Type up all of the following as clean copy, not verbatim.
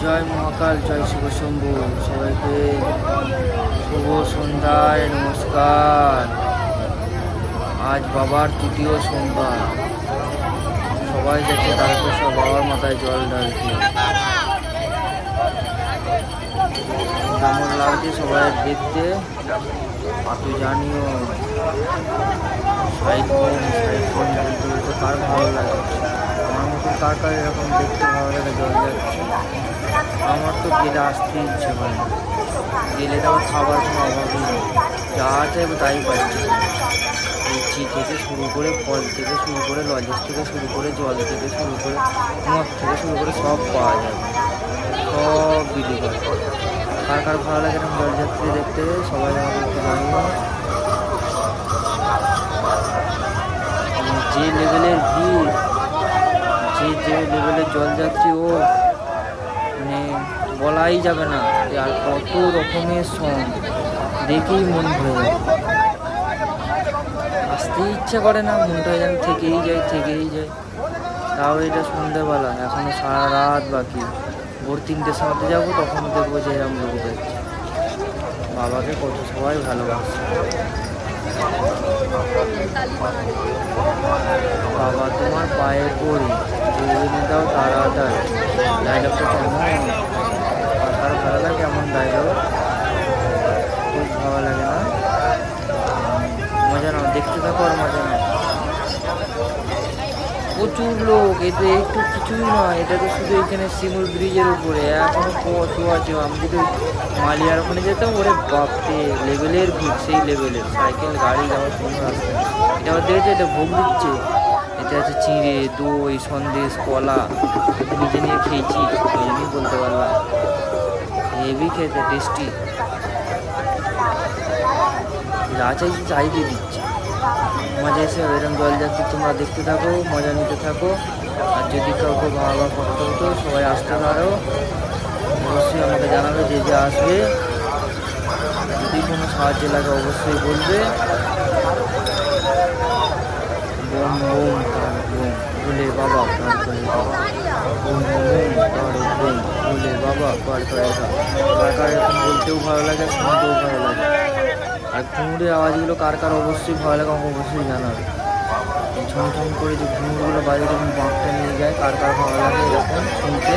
জয় মহাকাল, জয় শিব শম্ভু। সবাইকে শুভ সন্ধ্যায় নমস্কার। আজ বাবার তৃতীয় সোমবার। সবাই যাচ্ছে তারকেশ্বর বাবার মাথায় জল ঢালতে। কেমন লাগছে সবাই দেখতে একটু জানিও। সাইড ফোন বলতে বলতে কার ভালো লাগে? আমার মতন কার কার এরকম দেখতে ভালো লাগে জল যাচ্ছে? আমার তো গেলে আসতে ইচ্ছে হয় না। গেলে তো আমার খাবার কোনো অভাবই নেই, যা আছে তাই পাচ্ছি। লুচি থেকে শুরু করে ফল থেকে শুরু করে লজেস থেকে শুরু করে জল থেকে শুরু করে মদ থেকে শুরু করে সব পাওয়া যাবে, সব বিলি করে। কার কার ভালো লাগে এরকম জলযাত্রী দেখতে সবাই আমাকে একটু জানিও। যে লেভেলের ভিড়, যে লেভেলের জলযাত্রী, ও মানে বলাই যাবে না। আর কত রকমের সং দেখেই মন ভরে যাবে, আসতেই ইচ্ছা করে না, মনটা যেন থেকেই যায়। তাও এটা সন্ধ্যেবেলা, এখনো সারা রাত বাকি। ভোর 3টের সময়তে যাবো, তখন দেখবো যে এরকম লোক যাচ্ছে। বাবাকে কত সবাই ভালোবাসে। বাবা তোমার পায়ে পড়ি, জুড়ে দাও তাড়াতাড়ি। ডায়লগটা কেমন? আর ভালো লাগে এমন ডায়লগ? খুব ভালো লাগে না? মজা নাও, দেখতে থাকো আর মজা নাও। প্রচুর লোক, এতে একটু কিছুই নয়। এটা তো শুধু এখানে শিমুল ব্রিজের উপরে, এখনো কত আছে। আমি যদি মালিয়ার ওখানে যেতাম, ওরে বাপরে লেভেলের ভিড়, সেই লেভেলের। সাইকেল গাড়ি যাওয়ার কোনো রাস্তা। এটা আবার দেখেছে, এটা ভোগ দিচ্ছে। এতে আছে চিঁড়ে, দই, সন্দেশ, কলা। নিজে নিয়ে খেয়েছি, ওই জন্যই বলতে পারলাম। হেভি খেতে, টেস্টি। যা চাইছি চাই দিয়ে দিচ্ছে। মজা এসে এরকম জল যাচ্ছে, তোমরা দেখতে থাকো, মজা নিতে থাকো। আর যদি কাউকে ভাবা করতে হতো, সবাই আসতে পারো। অবশ্যই আমাকে জানাবে যে যে আসবে। যদি কোনো সাহায্য লাগে অবশ্যই বলবে। বোম বোম তার বোম ভুলে বাবা পার করে দাও। বোম বোম তার বোম ভুলে বাবা পার করে দাও। কার কার এরকম বলতেও ভালো লাগে, শুনতেও ভালো লাগে। আর ঘুমুরের আওয়াজগুলো কার কার অবশ্যই ভালো লাগে আমাকে অবশ্যই জানাবে। ঝমঝম করে যে ঘুমুরগুলো বাজে, যখন বাঁকটা নিয়ে যায়, কার কার ভালো লাগে এরকম শুনতে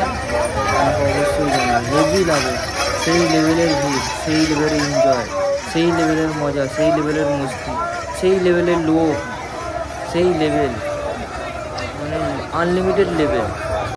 আমাকে অবশ্যই জানাবে। হেভি লাগে, সেই লেভেলের ভিড়, সেই লেভেলের এনজয়, সেই লেভেলের মজা, সেই লেভেলের মস্তি, সেই লেভেলের লোক, সেই লেভেল, মানে আনলিমিটেড লেভেল।